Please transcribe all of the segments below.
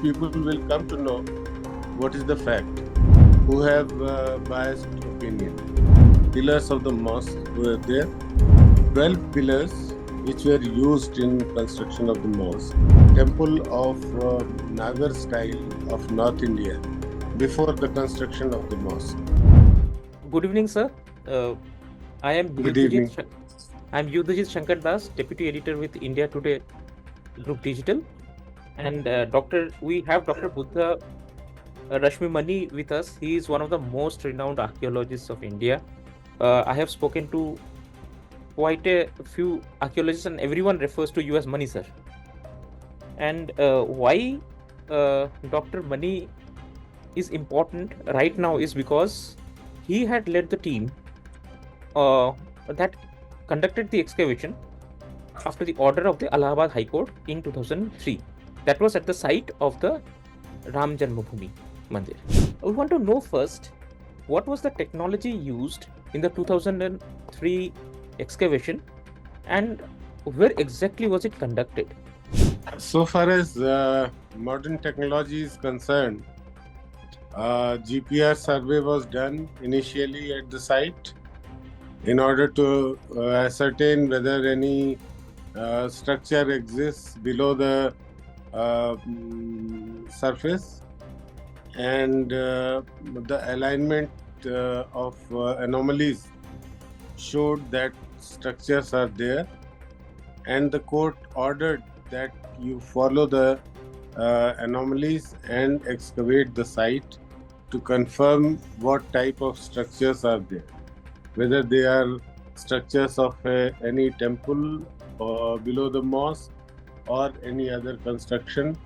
people will come to know what is the fact, who have biased opinion. Pillars of the mosque were there, 12 pillars which were used in construction of the mosque. Temple of Nagar style of North India before the construction of the mosque. Good evening, sir. I am Good evening. Yudhajit Shankar Das, Deputy Editor with India Today Group Digital, and we have Dr. Buddha Rashmi Mani with us. He is one of the most renowned archaeologists of India. I have spoken to quite a few archaeologists, and everyone refers to you as Mani, sir. And why Dr. Mani is important right now is because he had led the team that conducted the excavation after the order of the Allahabad High Court in 2003. That was at the site of the Ram Janmabhoomi Mandir. We want to know first, what was the technology used in the 2003 excavation and where exactly was it conducted? So far as modern technology is concerned, GPR survey was done initially at the site in order to ascertain whether any structure exists below the surface, and the alignment of anomalies showed that structures are there, and the court ordered that you follow the anomalies and excavate the site to confirm what type of structures are there, whether they are structures of any temple or below the mosque or any other construction.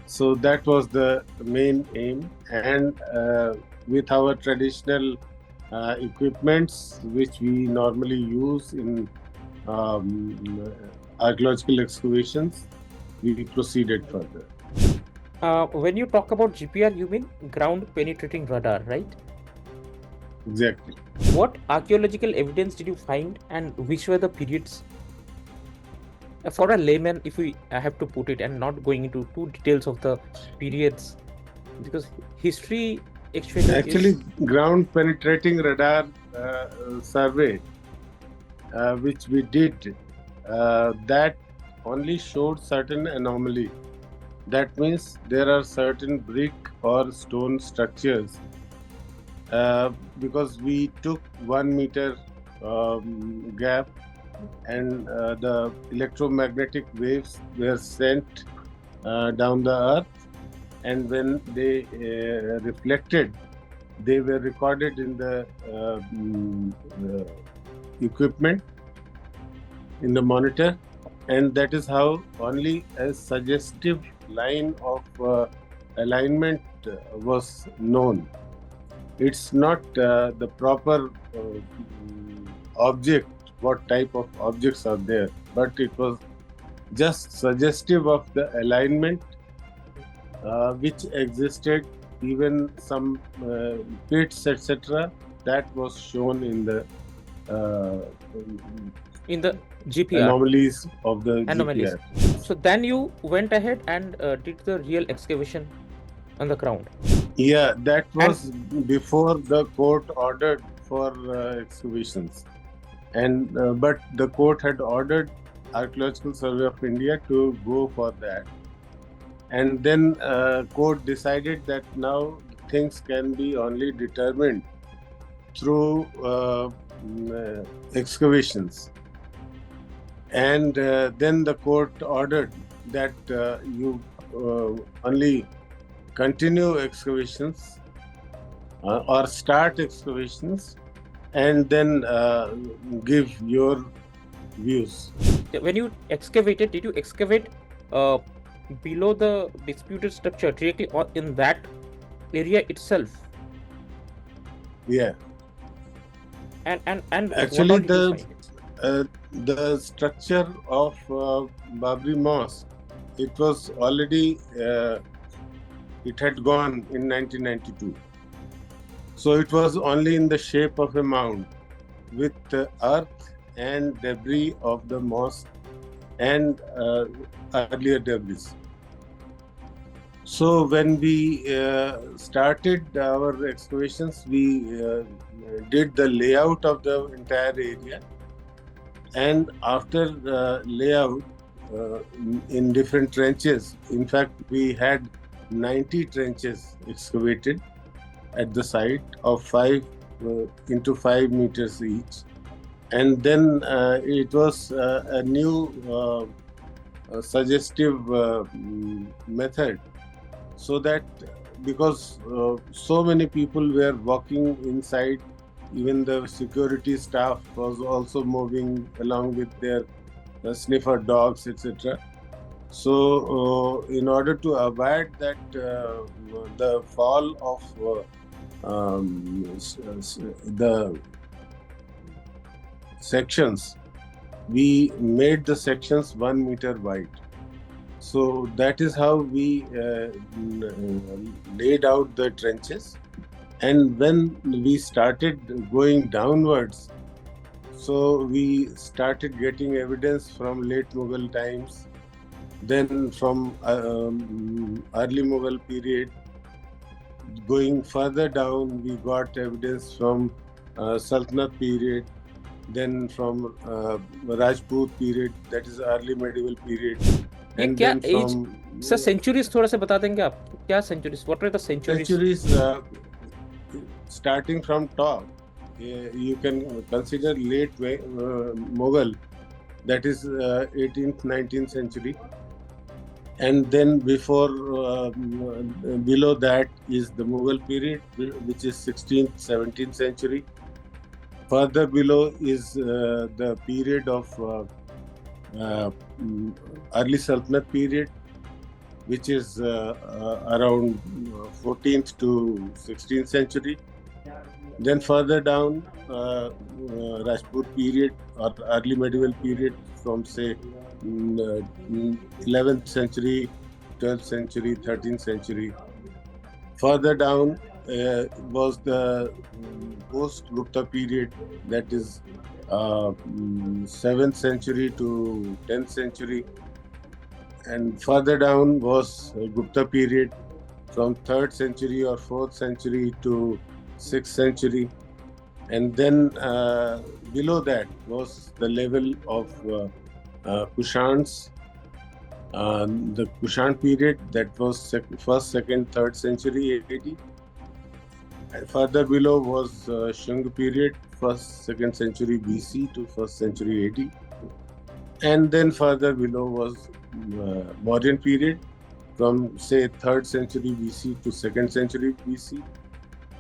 So that was the main aim, and with our traditional equipments which we normally use in archaeological excavations, we proceeded further. When you talk about GPR, you mean ground penetrating radar, right? Exactly. What archaeological evidence did you find, and which were the periods? For a layman, if we have to put it, and not going into too details of the periods, because history actually ground penetrating radar survey which we did, that only showed certain anomaly. That means there are certain brick or stone structures, because we took 1 meter gap, and the electromagnetic waves were sent down the earth, and when they reflected, they were recorded in the equipment, in the monitor, and that is how only a suggestive line of alignment was known. It's not the proper object, what type of objects are there, but it was just suggestive of the alignment which existed, even some pits, etc. That was shown in the GPR anomalies of the GPR. So then you went ahead and did the real excavation on the ground. Yeah, that was before the court ordered for excavations, and but the court had ordered Archaeological Survey of India to go for that, and then court decided that now things can be only determined through excavations. And then the court ordered that you only continue excavations or start excavations, and then give your views. When you excavated, did you excavate below the disputed structure, directly in that area itself? Yeah. And actually the structure of Babri Mosque, it was already it had gone in 1992. So it was only in the shape of a mound with earth and debris of the mosque and earlier debris. So when we started our excavations, we did the layout of the entire area, and after layout in different trenches. In fact, we had 90 trenches excavated at the site of 5 into 5 meters each, and then it was a new suggestive method, so that because so many people were walking inside, even the security staff was also moving along with their sniffer dogs, etc. So in order to avoid that the fall of the sections, we made the sections 1 meter wide. So that is how we laid out the trenches. And when we started going downwards, so we started getting evidence from late Mughal times, then from early Mughal period. Going further down, we got evidence from Sultanate period, then from Rajput period, that is early medieval period. ये And क्या then as from sir centuries थोड़ा सा बता देंगे आप क्या centuries what are the centuries centuries, starting from top, you can consider late Mughal, that is 18th, 19th century. And then before, below that is the Mughal period, which is 16th, 17th century. Further below is the period of early Sultanate period, which is around 14th to 16th century. Then further down, Rajput period or early medieval period from say 11th century, 12th century, 13th century. Further down was the post-Gupta period, that is 7th century to 10th century. And further down was Gupta period from 3rd century or 4th century to 6th century. And then below that was the level of Kushans, the Kushan period, that was 1st, 2nd, 3rd century AD. And further below was Shunga period, 1st, 2nd century BC to 1st century AD. And then further below was Mauryan period from say 3rd century BC to 2nd century BC.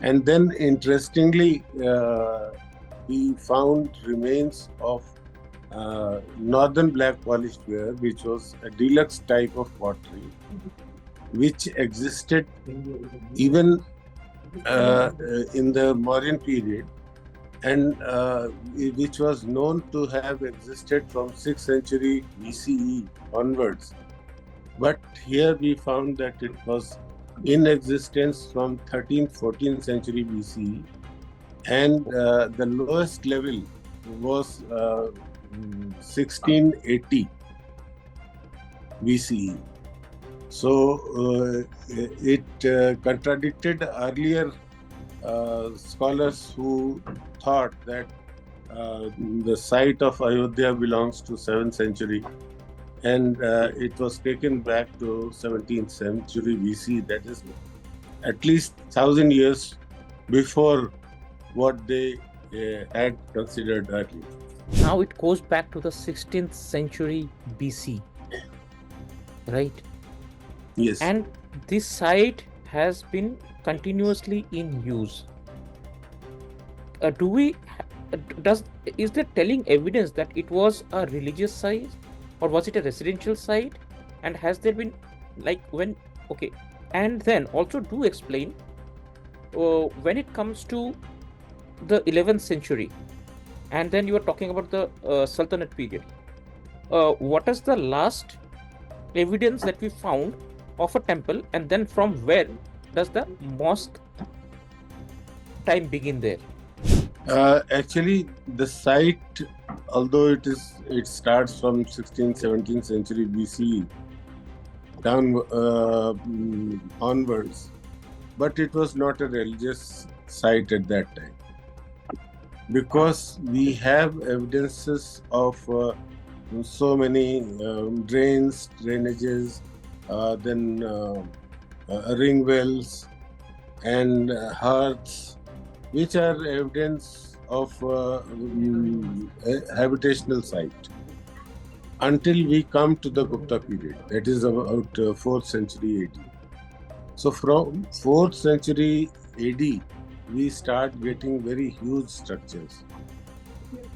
And then interestingly, we found remains of northern black polished ware, which was a deluxe type of pottery, which existed even in the Mauryan period, and which was known to have existed from 6th century BCE onwards. But here we found that it was in existence from 13th, 14th century BCE, and the lowest level was 1680 BCE. So it contradicted earlier scholars who thought that the site of Ayodhya belongs to 7th century, and it was taken back to 17th century BC. That is at least 1,000 years before what they had considered earlier. now it goes back to the 16th century BC, right? Yes. And this site has been continuously in use. Is there telling evidence that it was a religious site, or was it a residential site? And has there been okay, and then also do explain when it comes to the 11th century, and then you are talking about the Sultanate period. What is the last evidence that we found of a temple, and then from where does the mosque time begin there? Actually, the site, although it starts from 16th, 17th century BCE, down onwards, but it was not a religious site at that time, because we have evidences of so many drains, drainages, then ring wells and hearths, which are evidence of a habitational site. Until we come to the Gupta period, that is about 4th century AD. So from 4th century AD, we start getting very huge structures,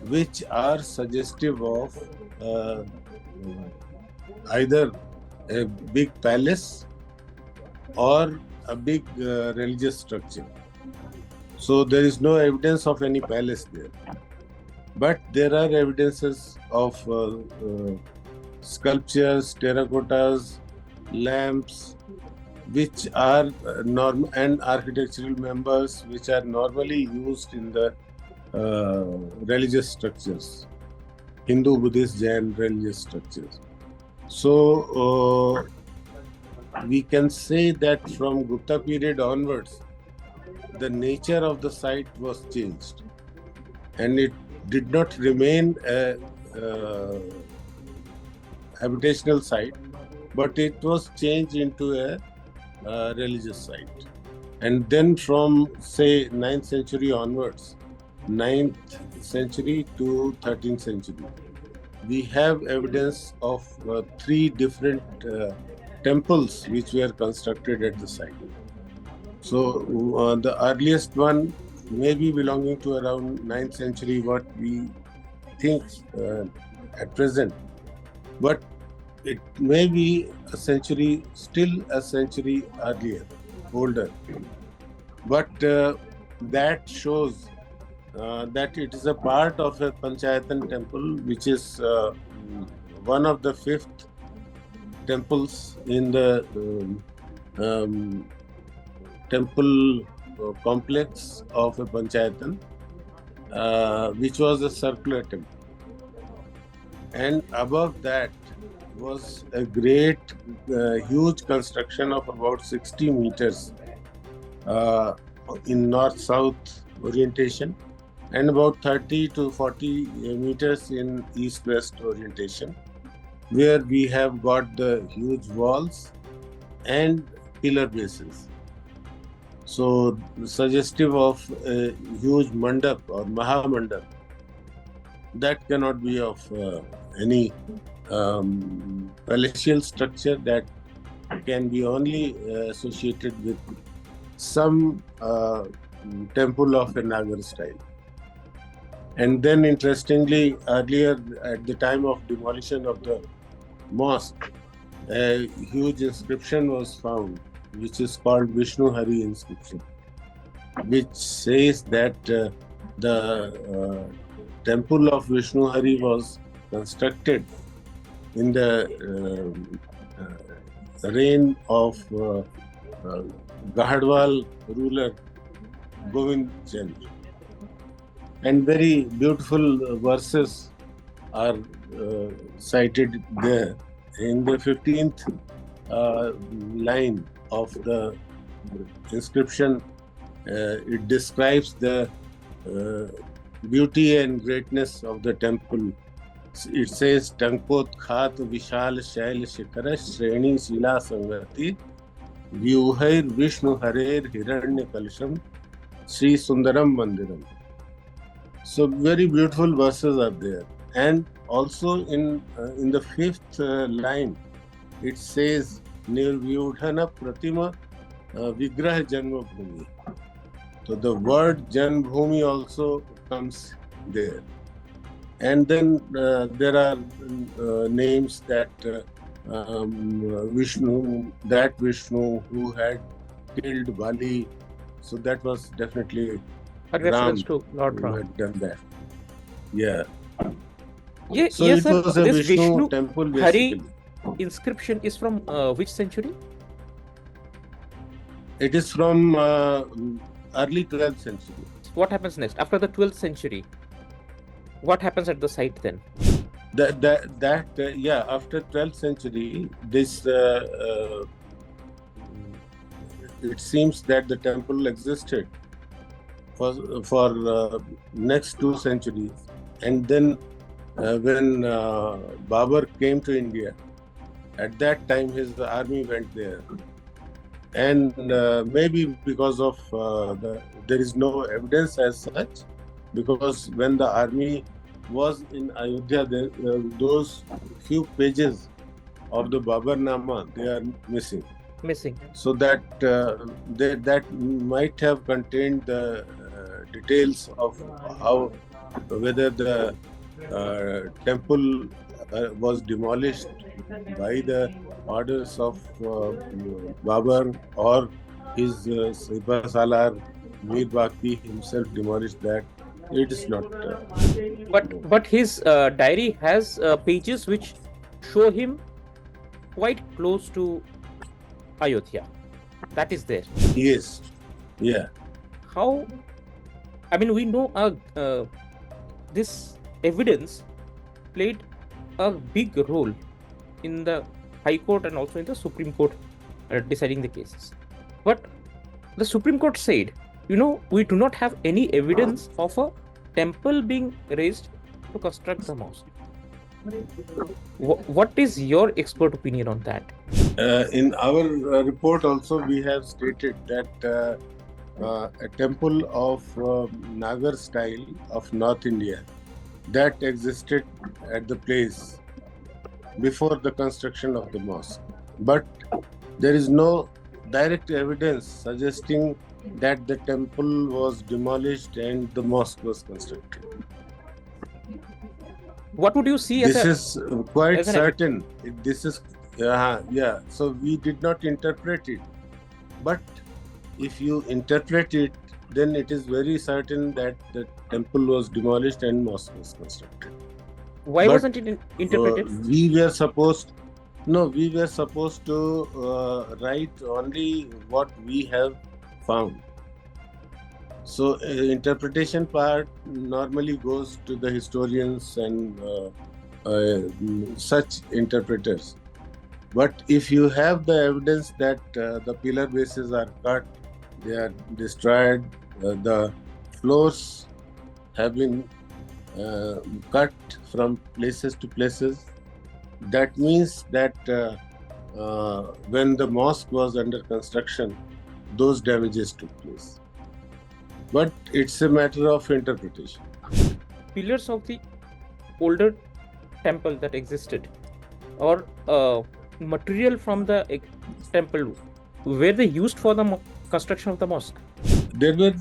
which are suggestive of either a big palace or a big religious structure. So there is no evidence of any palace there, but there are evidences of sculptures, terracottas, lamps, which are and architectural members which are normally used in the religious structures, Hindu, Buddhist, Jain religious structures. So we can say that from Gupta period onwards, the nature of the site was changed, and it did not remain a habitational site, but it was changed into a religious site. And then from, say, 9th century onwards, 9th century to 13th century, we have evidence of 3 different temples which were constructed at the site. So the earliest one may be belonging to around 9th century, what we think at present, but it may be still a century earlier, older. But that shows that it is a part of a Panchayatan temple, which is one of the 5th temples in the temple complex of a Panchayatan, which was a circular temple. And above that was a great, huge construction of about 60 meters in north-south orientation, and about 30 to 40 meters in east-west orientation, where we have got the huge walls and pillar bases. So suggestive of a huge mandap or Mahamandap, that cannot be of any palatial structure, that can be only associated with some temple of a Nagar style. And then interestingly, earlier at the time of demolition of the mosque, a huge inscription was found, which is called Vishnu Hari inscription, which says that the temple of Vishnu Hari was constructed in the reign of Gahadwal ruler Govind Chand. And very beautiful verses are cited there. In the 15th line of the inscription, it describes the beauty and greatness of the temple. It says, Tankot Khat Vishal Shail Shikara Shreni Sila Sangati Vyuhair Vishnu Harer Hiranya Kalsham Sri Sundaram Mandiram. So very beautiful verses are there. And also in the 5th line, it says, Nirvyudhana Pratima Vigrah Janmabhumi. So the word Janmabhumi also comes there. And then there are names that Vishnu who had killed Bali. So that was definitely Ram to Lord who Ram. had done that. Yeah. Yeah, So yes, it sir. was a This Vishnu temple basically. Hari inscription is from which century? It is from early 12th century. What happens next? After the 12th century, what happens at the site then? After 12th century, this it seems that the temple existed for next 2 centuries, and then when Babur came to India, at that time his army went there, and maybe because of there is no evidence as such, because when the army was in Ayodhya, those few pages of the Babarnama, they are missing. So that that might have contained the details of how, whether the temple was demolished by the orders of Babur, or his Sipah Salar Mir Baqi himself demolished that. It is not. But his diary has pages which show him quite close to Ayodhya. That is there. Yes. Yeah. How? I mean, we know this evidence played a big role in the High Court and also in the Supreme Court deciding the cases. But the Supreme Court said, we do not have any evidence of a temple being raised to construct the mosque. What is your expert opinion on that? In our report also we have stated that a temple of Nagar style of North India that existed at the place before the construction of the mosque. But there is no direct evidence suggesting that the temple was demolished and the mosque was constructed. What would you see as this is quite certain. This is yeah. So we did not interpret it, but if you interpret it, then it is very certain that the temple was demolished and mosque was constructed. Why wasn't it interpreted? We were supposed to write only what we have found. So interpretation part normally goes to the historians and such interpreters. But if you have the evidence that the pillar bases are cut, they are destroyed, the floors have been cut from places to places, that means that when the mosque was under construction, those damages took place. But it's a matter of interpretation. Pillars of the older temple that existed, or material from the temple, were they used for the construction of the mosque? There were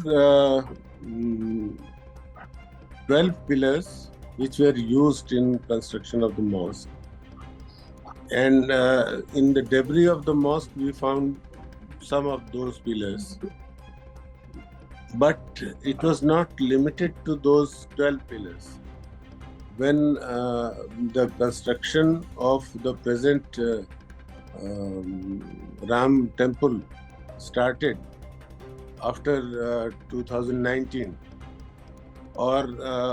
12 pillars which were used in construction of the mosque. And in the debris of the mosque, we found some of those pillars. But it was not limited to those 12 pillars. When the construction of the present Ram temple started after 2019, or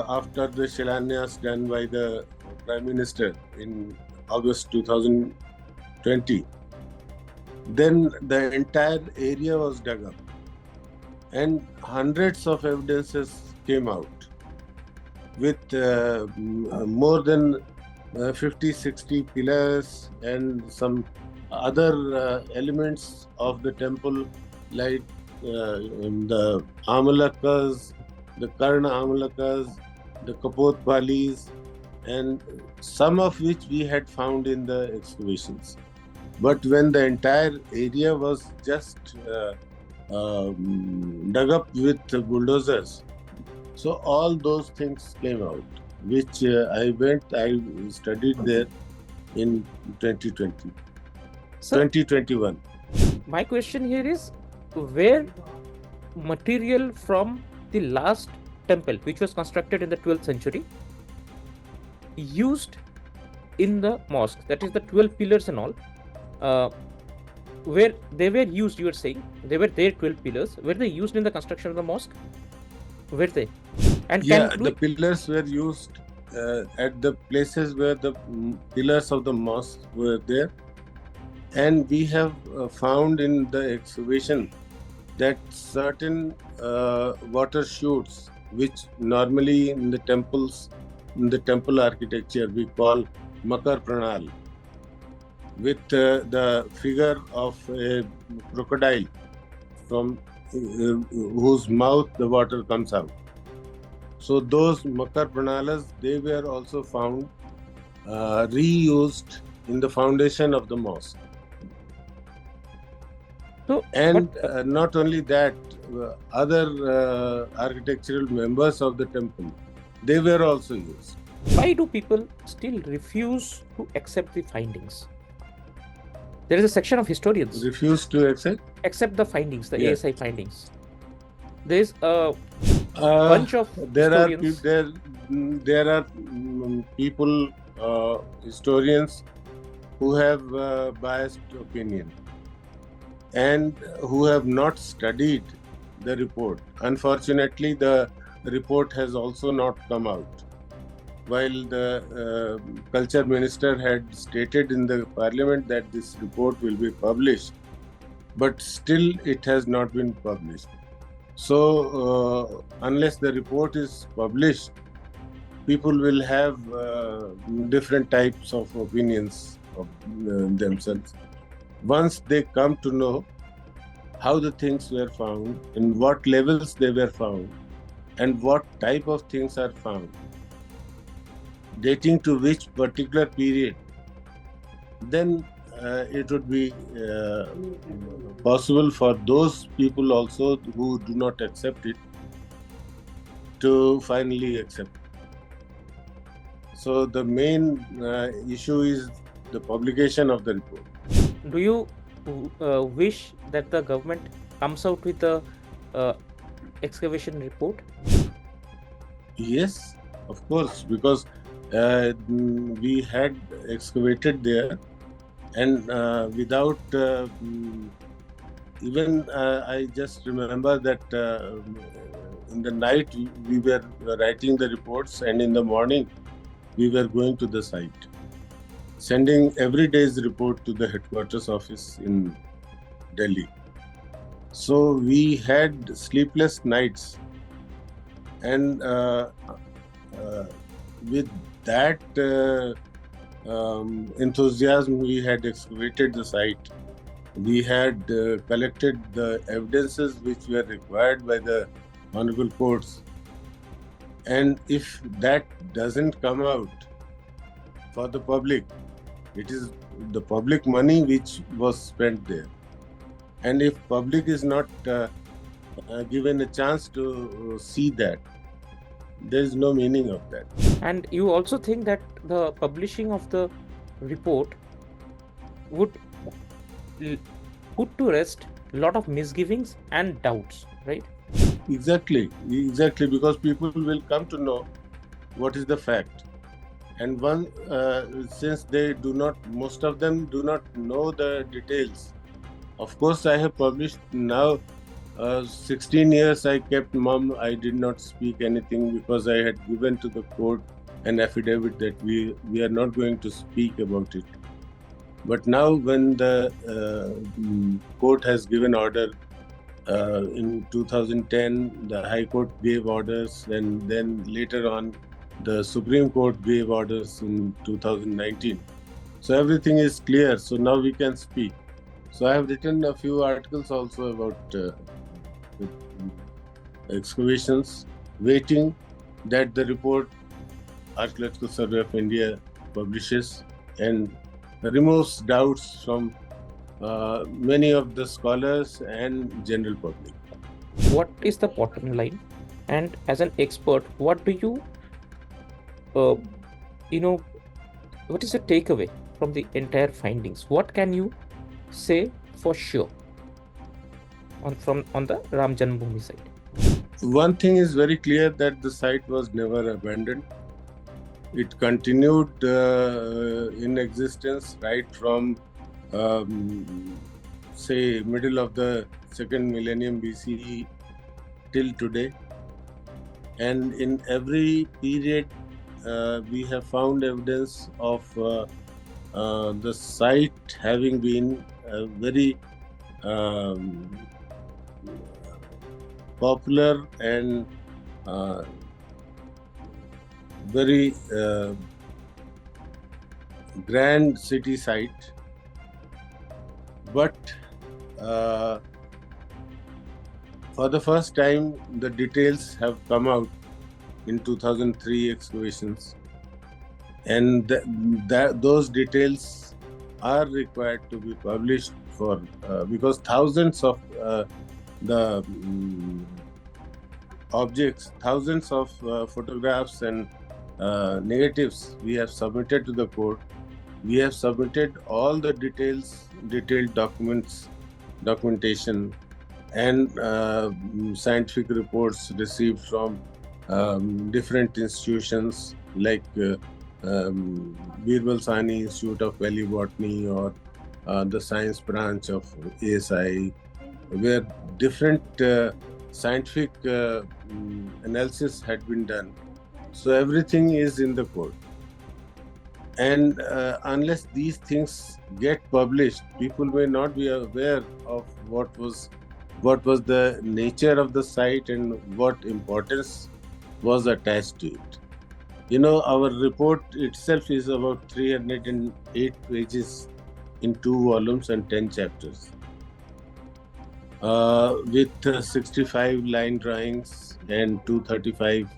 after the Shilanyas done by the Prime Minister in August 2020, then the entire area was dug up and hundreds of evidences came out with more than 50-60 pillars and some other elements of the temple, like the Amalakas, the Karna Amalakas, the Kapot Balis, and some of which we had found in the excavations. But when the entire area was just dug up with bulldozers, so all those things came out, which I studied there in 2020, Sir, 2021. My question here is, where material from the last temple, which was constructed in the 12th century, used in the mosque, that is the 12 pillars and all, where they were used, you were saying, they were there 12 pillars, were they used in the construction of the mosque? Were they? And the pillars were used at the places where the pillars of the mosque were there, And we have found in the excavation that certain water chutes, which normally in the temples, in the temple architecture, we call Makar Pranal, with the figure of a crocodile from whose mouth the water comes out. So those Makar Pranalas, they were also found reused in the foundation of the mosque. So, And not only that, other architectural members of the temple, they were also used. why do people still refuse to accept the findings? There is a section of historians Refused to accept the findings, the Yes. ASI findings. There is a Uh, bunch of there are historians. there are people, historians, who have biased opinion and who have not studied the report. Unfortunately, the report has also not come out. While the culture minister had stated in the parliament that this report will be published, but still it has not been published. So, unless the report is published, people will have different types of opinions of themselves. Once they come to know how the things were found, in what levels they were found, and what type of things are found, dating to which particular period, then it would be possible for those people also who do not accept it to finally accept it. So the main issue is the publication of the report. Do you wish that the government comes out with a excavation report? Yes, of course, because we had excavated there, and without even I just remember that in the night we were writing the reports, and in the morning we were going to the site, sending every day's report to the headquarters office in Delhi. So we had sleepless nights, and with that enthusiasm, we had excavated the site. We had collected the evidences which were required by the honorable courts. And if that doesn't come out for the public, it is the public money which was spent there. And if public is not given a chance to see that, there is no meaning of that. And you also think that the publishing of the report would put to rest a lot of misgivings and doubts, right? Exactly, because people will come to know what is the fact. And one, since they do not, most of them do not know the details. Of course, I have published now 16 years I kept mum. I did not speak anything because I had given to the court an affidavit that we are not going to speak about it. But now when the court has given order, in 2010, the High Court gave orders, and then later on, the Supreme Court gave orders in 2019. So everything is clear. So now we can speak. So I have written a few articles also about excavations, waiting that the report Archaeological Survey of India publishes and removes doubts from many of the scholars and general public. What is the bottom line? And as an expert, what do you, what is the takeaway from the entire findings? What can you say for sure on the Ram Janmabhoomi side? One thing is very clear, that the site was never abandoned. It continued in existence right from say middle of the second millennium BCE till today. And in every period we have found evidence of the site having been very um, popular and very grand city site, but for the first time the details have come out in 2003 excavations, and those details are required to be published for because thousands of the objects, thousands of photographs and negatives we have submitted to the court. We have submitted all the detailed documentation and scientific reports received from different institutions like Birbal Sahni Institute of Paleobotany or the science branch of ASI, where different scientific analysis had been done. So everything is in the code. And unless these things get published, people may not be aware of what was the nature of the site and what importance was attached to it. You know, our report itself is about 308 pages in 2 volumes and 10 chapters, with 65 line drawings and 235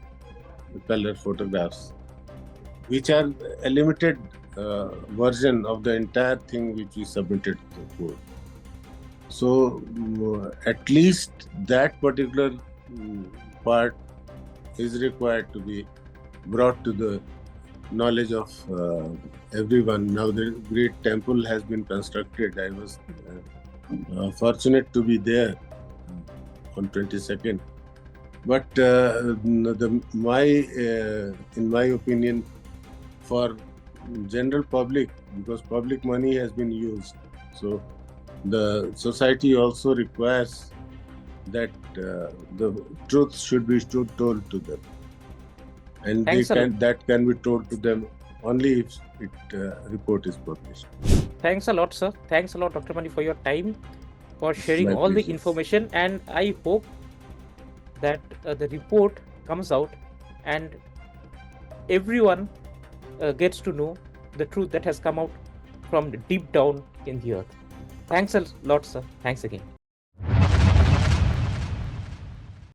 color photographs, which are a limited version of the entire thing which we submitted to the court. So at least that particular part is required to be brought to the knowledge of everyone. Now the great temple has been constructed. I was fortunate to be there on 22nd. But in my opinion, for general public, because public money has been used, so the society also requires that the truth should be told to them, and that can be told to them only if report is published. Thanks a lot, sir. Thanks a lot, Dr. Mani, for your time, for sharing all the information, and I hope that the report comes out and everyone gets to know the truth that has come out from deep down in the earth. Thanks a lot, sir. Thanks again.